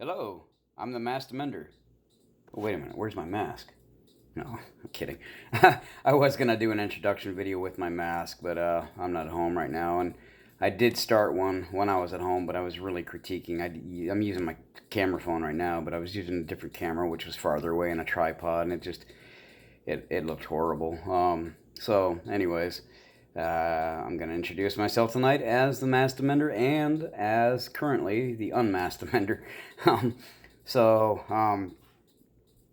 Hello, I'm the Masked Amender. Oh, wait a minute, where's my mask? No, I'm kidding. I was gonna do an introduction video with my mask, but I'm not at home right now, and I did start one when I was at home, but I was really critiquing. I'm using my camera phone right now, but I was using a different camera, which was farther away in a tripod, and it looked horrible. So, anyways, I'm going to introduce myself tonight as the Masked Amender and as currently the Unmasked Amender. um, so,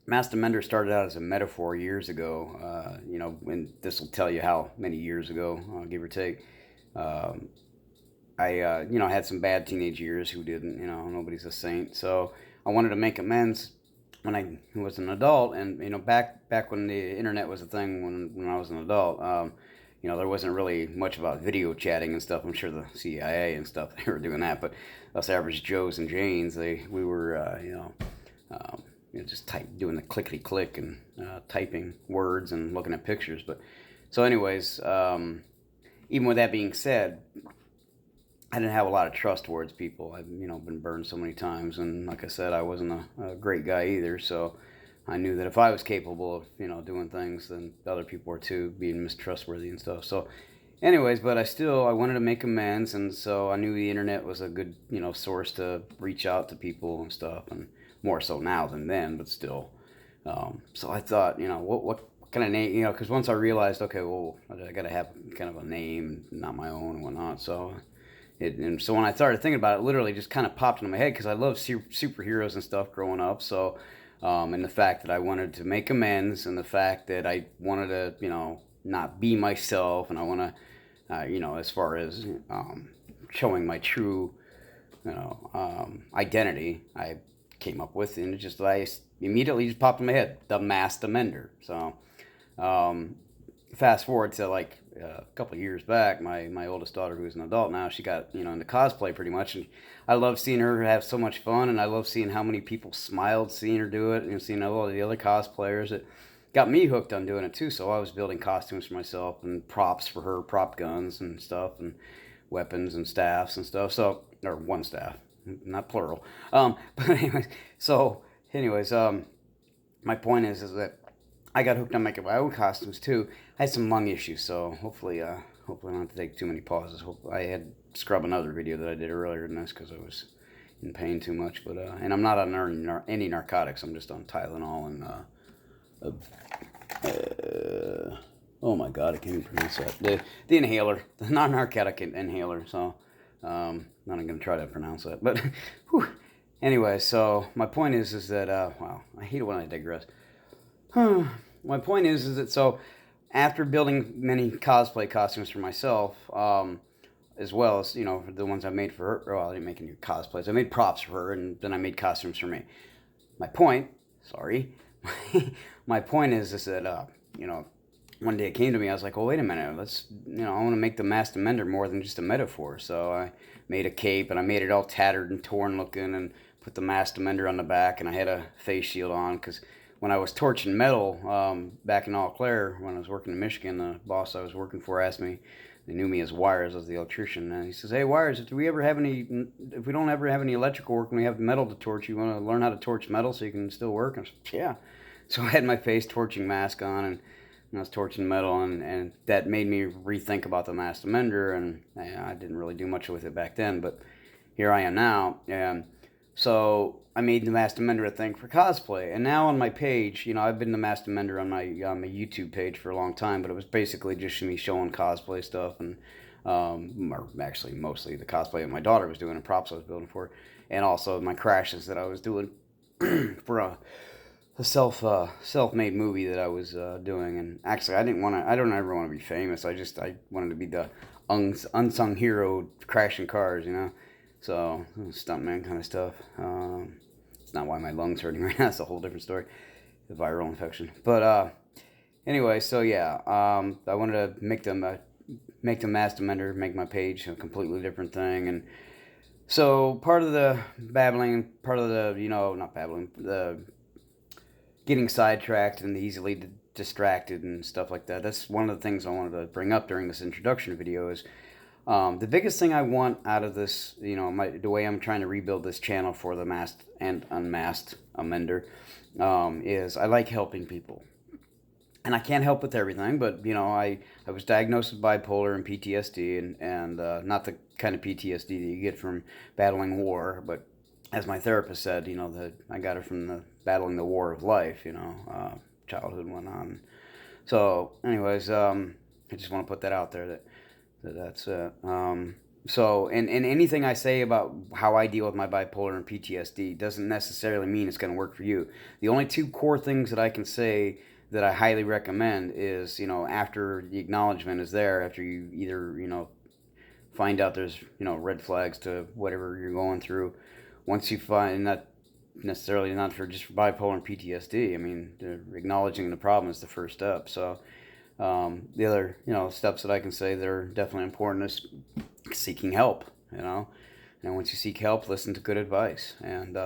Masked Amender started out as a metaphor years ago. And this will tell you how many years ago, give or take. Um, I had some bad teenage years. Who didn't? Nobody's a saint. So I wanted to make amends when I was an adult, and back when the internet was a thing, when I was an adult. There wasn't really much about video chatting and stuff. I'm sure the CIA and stuff they were doing that, but us average Joes and Janes, we were just doing the clickety click and typing words and looking at pictures. But so, anyways, even with that being said, I didn't have a lot of trust towards people. I've been burned so many times, and like I said, I wasn't a great guy either. So I knew that if I was capable of doing things, then other people were too, being mistrustworthy and stuff. So, anyways, but I wanted to make amends, and so I knew the internet was a good source to reach out to people and stuff, and more so now than then, but still. So I thought, what kind of name, because once I realized, okay, well, I got to have kind of a name, not my own and whatnot. And so when I started thinking about it, literally just kind of popped into my head because I love superheroes and stuff growing up. So, and the fact that I wanted to make amends, and the fact that I wanted to, not be myself, and I want to, as far as showing my true, identity, I came up with, and I immediately just popped in my head, the Masked Amender. So, fast forward to like a couple of years back, my oldest daughter, who's an adult now, she got into cosplay pretty much, and I love seeing her have so much fun, and I love seeing how many people smiled seeing her do it, and seeing all the other cosplayers. It got me hooked on doing it too. So I was building costumes for myself and props for her, prop guns and stuff, and weapons and staffs and stuff. So, or one staff, not plural. But anyways, my point is that I got hooked on making my own costumes too. I had some lung issues, so hopefully I don't have to take too many pauses. I had to scrub another video that I did earlier than this because I was in pain too much. But and I'm not on any narcotics. I'm just on Tylenol and oh my God, I can't even pronounce that. The inhaler, the non-narcotic inhaler. So not even gonna try to pronounce that. But whew. Anyway, so my point is that wow, I hate it when I digress. My point is that so after building many cosplay costumes for myself, as well as the ones I made for her. Well, I didn't make any cosplays. I made props for her, and then I made costumes for me. My point, sorry, my point is that one day it came to me. I was like, well, wait a minute. I want to make the Masked Amender more than just a metaphor. So I made a cape, and I made it all tattered and torn looking, and put the Masked Amender on the back, and I had a face shield on because when I was torching metal back in Eau Claire, when I was working in Michigan, the boss I was working for asked me, they knew me as Wires, as the electrician, and he says, hey, Wires, if we don't ever have any electrical work and we have metal to torch, you want to learn how to torch metal so you can still work? And I said, yeah. So I had my face torching mask on, and I was torching metal, and that made me rethink about the Masked Amender, and I didn't really do much with it back then, but here I am now. And so I made the Masked Amender a thing for cosplay, and now on my page, I've been the Masked Amender on my YouTube page for a long time, but it was basically just me showing cosplay stuff, and or actually mostly the cosplay that my daughter was doing and props I was building for, and also my crashes that I was doing for a self-made movie that I was doing. And actually, I don't ever want to be famous. I wanted to be the unsung hero crashing cars, So, stuntman kind of stuff. It's not why my lungs hurting right now. It's a whole different story. The viral infection. But anyway, so yeah, I wanted to make the Masked Amender, make my page a completely different thing. And so part of the babbling, part of the, not babbling, the getting sidetracked and easily distracted and stuff like that. That's one of the things I wanted to bring up during this introduction video is The biggest thing I want out of this, the way I'm trying to rebuild this channel for the Masked and Unmasked Amender, is I like helping people. And I can't help with everything, but, I was diagnosed with bipolar and PTSD, and not the kind of PTSD that you get from battling war, but as my therapist said, that I got it from battling the war of life, childhood went on. So, anyways, I just want to put that out there that's it. And anything I say about how I deal with my bipolar and PTSD doesn't necessarily mean it's going to work for you. The only two core things that I can say that I highly recommend is, after the acknowledgement is there, after you either, find out there's, red flags to whatever you're going through, once you find that, necessarily not for just for bipolar and PTSD, I mean, acknowledging the problem is the first step. So, the other, steps that I can say that are definitely important is seeking help, And once you seek help, listen to good advice. And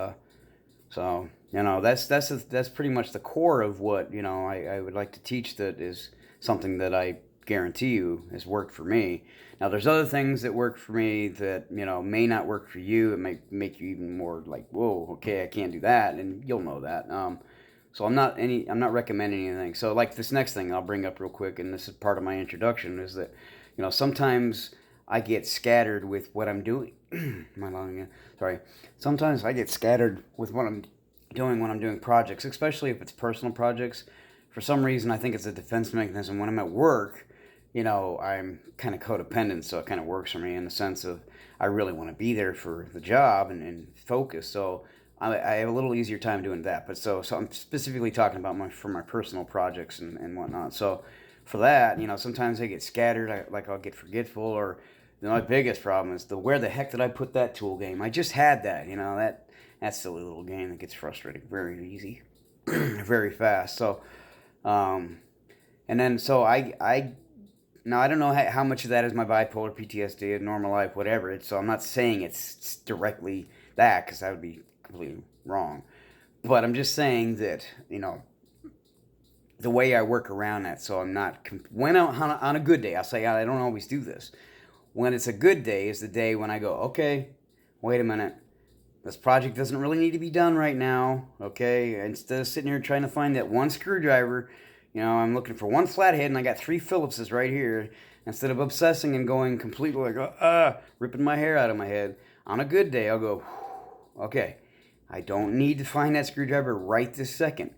so, that's pretty much the core of what, I would like to teach, that is something that I guarantee you has worked for me. Now, there's other things that work for me that, may not work for you. It might make you even more like, whoa, okay, I can't do that. And you'll know that. So I'm not recommending anything. So like this next thing I'll bring up real quick, and this is part of my introduction, is that, sometimes I get scattered with what I'm doing. Am I lying again? Sorry. Sometimes I get scattered with what I'm doing when I'm doing projects, especially if it's personal projects. For some reason, I think it's a defense mechanism. When I'm at work, I'm kind of codependent, so it kind of works for me in the sense of I really want to be there for the job and focus. So I have a little easier time doing that. But so I'm specifically talking about for my personal projects and whatnot. So for that, sometimes I get scattered. I'll get forgetful, or my biggest problem is where the heck did I put that tool game? I just had that, that silly little game that gets frustrating very easy, very fast. So, and then so I now I don't know how much of that is my bipolar, PTSD, normal life, whatever. So I'm not saying it's directly that, because that would be completely wrong. But I'm just saying that, the way I work around that, so I'm not, when on a good day, I'll say I don't always do this. When it's a good day is the day when I go, okay, wait a minute, this project doesn't really need to be done right now, okay? Instead of sitting here trying to find that one screwdriver, I'm looking for one flathead and I got 3 Phillipses right here. Instead of obsessing and going completely like, ripping my hair out of my head, on a good day, I'll go, okay, I don't need to find that screwdriver right this second.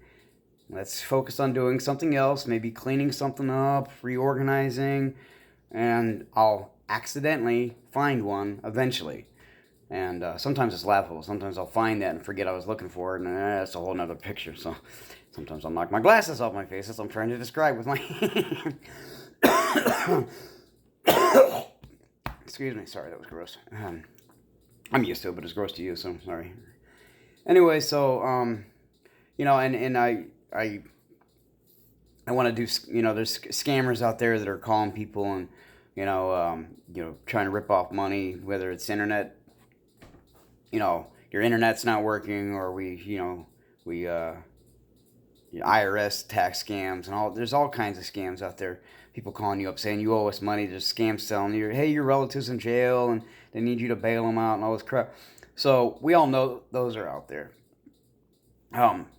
Let's focus on doing something else, maybe cleaning something up, reorganizing, and I'll accidentally find one eventually. And sometimes it's laughable. Sometimes I'll find that and forget I was looking for it, and that's a whole nother picture. So sometimes I'll knock my glasses off my face as I'm trying to describe with my Excuse me, sorry, that was gross. I'm used to it, but it's gross to you, so sorry. Anyway, so and I want to do, there's scammers out there that are calling people and trying to rip off money, whether it's internet, your internet's not working, or IRS tax scams and there's all kinds of scams out there. People calling you up saying you owe us money. There's scams telling you, hey, your relative's in jail and they need you to bail them out and all this crap. So we all know those are out there.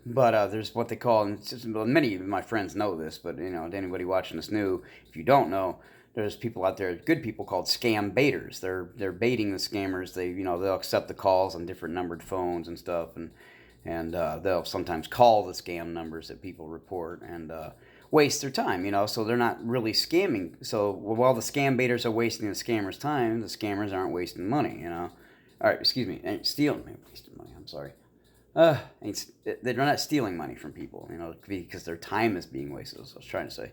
But there's what they call, and many of my friends know this, but to anybody watching this new, if you don't know, there's people out there, good people, called scam baiters. They're baiting the scammers. They'll accept the calls on different numbered phones and stuff, and they'll sometimes call the scam numbers that people report and waste their time. So they're not really scamming. So while the scam baiters are wasting the scammers' time, the scammers aren't wasting money. All right, excuse me, ain't stealing, wasting money. I'm sorry. They're not stealing money from people, because their time is being wasted. That's what I was trying to say.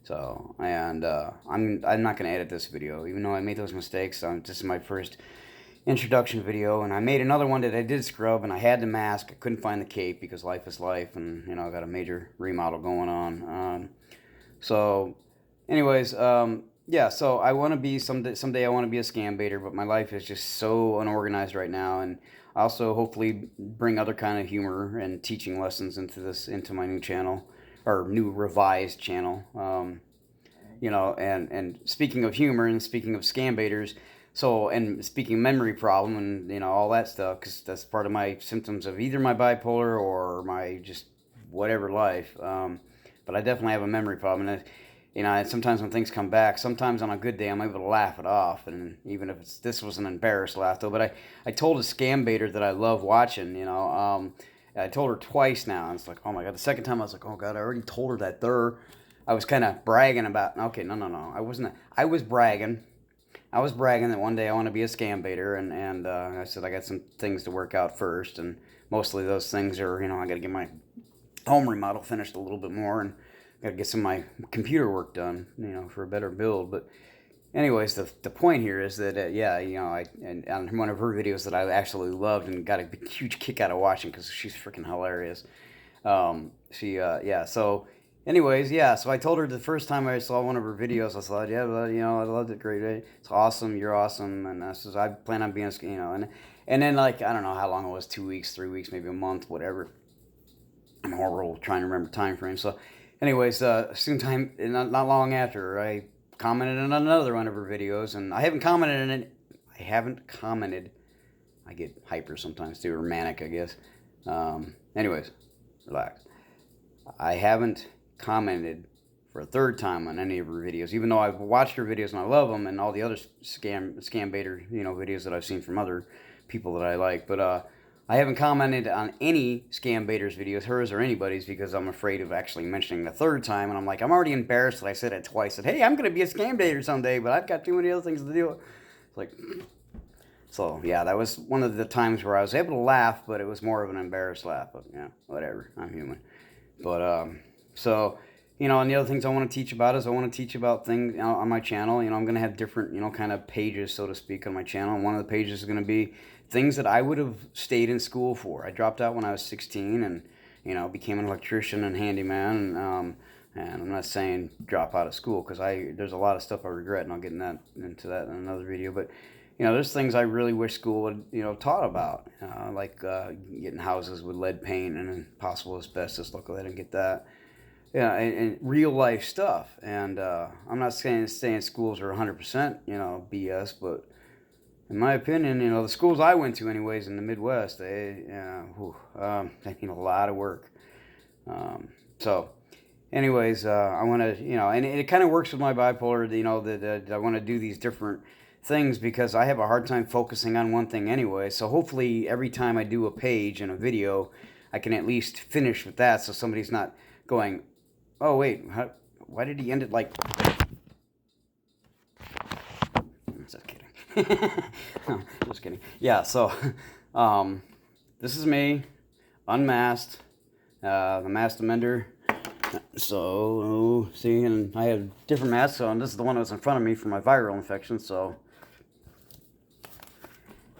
So, and I'm not going to edit this video, even though I made those mistakes. This is my first introduction video, and I made another one that I did scrub, and I had the mask. I couldn't find the cape because life is life, and I got a major remodel going on. So, anyways, yeah. So I want to be someday. I want to be a scam baiter, but my life is just so unorganized right now, and also hopefully bring other kind of humor and teaching lessons into my new channel, or new revised channel. you know, and speaking of humor and speaking of scam baiters, so, and speaking memory problem and, you know, all that stuff, because that's part of my symptoms of either my bipolar or my just whatever life. But I definitely have a memory problem. And, you know, and sometimes when things come back, sometimes on a good day, I'm able to laugh it off. And even if this was an embarrassed laugh, though. But I told a scam baiter that I love watching, you know. I told her twice now. And it's like, oh my God. The second time I was like, oh God, I already told her that there. I was kind of bragging about, okay, no. I wasn't. I was bragging. I was bragging that one day I want to be a scam baiter. And I said, I got some things to work out first. And mostly those things are, you know, I got to get my home remodel finished a little bit more. And got to get some of my computer work done, you know, for a better build. But anyways, the point here is that, yeah, you know, and on one of her videos that I actually loved and got a huge kick out of watching because she's freaking hilarious. Yeah, so anyways, yeah, so I told her the first time I saw one of her videos, I thought, yeah, well, you know, I loved it, great, it's awesome, you're awesome, and I says, I plan on being, you know, and then, like, I don't know how long it was, 2 weeks, 3 weeks, maybe a month, whatever. I'm horrible trying to remember time frame, so anyways, not long after, I commented on another one of her videos, and I haven't commented. I get hyper sometimes too, or manic, I guess. Anyways, relax. I haven't commented for a third time on any of her videos, even though I've watched her videos and I love them, and all the other scam baiter, you know, videos that I've seen from other people that I like, but I haven't commented on any scam baiters videos, hers or anybody's, because I'm afraid of actually mentioning the third time. And I'm like, I'm already embarrassed that I said it twice. Said, hey, I'm going to be a scam baiter someday, but I've got too many other things to do. It's like, so yeah, that was one of the times where I was able to laugh, but it was more of an embarrassed laugh. But yeah, whatever. I'm human. But so, you know, and the other things I want to teach about is I want to teach about things, you know, on my channel. You know, I'm going to have different, you know, kind of pages, so to speak, on my channel. And one of the pages is going to be things that I would have stayed in school for. I dropped out when I was 16 and, you know, became an electrician and handyman. And I'm not saying drop out of school, because there's a lot of stuff I regret, and I'll get into that in another video. But, you know, there's things I really wish school would, you know, taught about, like getting houses with lead paint and possible asbestos. Luckily, I didn't get that. Yeah, and real life stuff. And I'm not saying schools are 100%, you know, BS, but in my opinion, you know, the schools I went to, anyways, in the Midwest, they need a lot of work. So, anyways, I want to, you know, and it kind of works with my bipolar, you know, that I want to do these different things because I have a hard time focusing on one thing anyway. So hopefully every time I do a page in a video, I can at least finish with that, so somebody's not going, oh, wait, why did he end it like... Just kidding. Just kidding. Yeah, so this is me, unmasked, the Masked Amender. So, see, and I have different masks on. This is the one that was in front of me for my viral infection, so...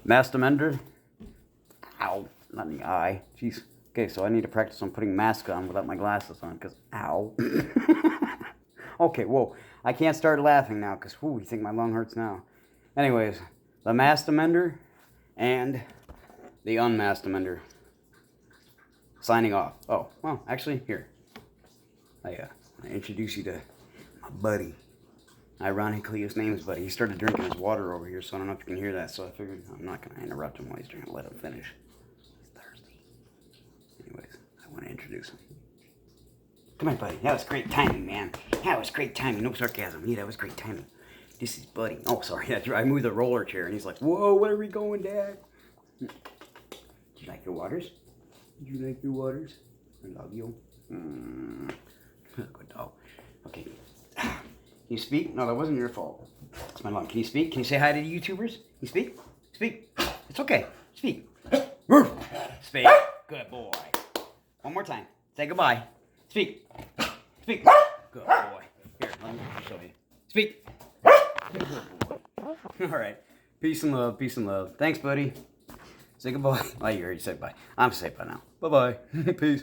Masked Amender. Ow, not in the eye. Jeez. Okay, so I need to practice on putting masks on without my glasses on, because, ow. Okay, whoa. I can't start laughing now, because, whoo, you think my lung hurts now. Anyways, the Masked Amender and the Unmasked Amender. Signing off. Oh, well, actually, here. I introduce you to my buddy. Ironically, his name is Buddy. He started drinking his water over here, so I don't know if you can hear that. So I figured I'm not going to interrupt him while he's drinking. Let him finish. He's thirsty. Anyways, I want to introduce him. Come on, Buddy. That was great timing, man. That was great timing. No sarcasm. Yeah, that was great timing. This is Buddy. Oh, sorry. I moved the roller chair, and he's like, whoa, where are we going, Dad? Do you like your waters? Do you like your waters? I love you. Good dog. Okay. Can you speak? No, that wasn't your fault. It's my lung. Can you speak? Can you say hi to the YouTubers? Can you speak? Speak. It's okay. Speak. Speak. Good boy. One more time. Say goodbye. Speak. Speak. Good boy. Here, let me show you. Speak. Good boy. All right. Peace and love. Peace and love. Thanks, buddy. Say goodbye. Oh, you already said bye. I'm saying bye now. Bye-bye. Peace.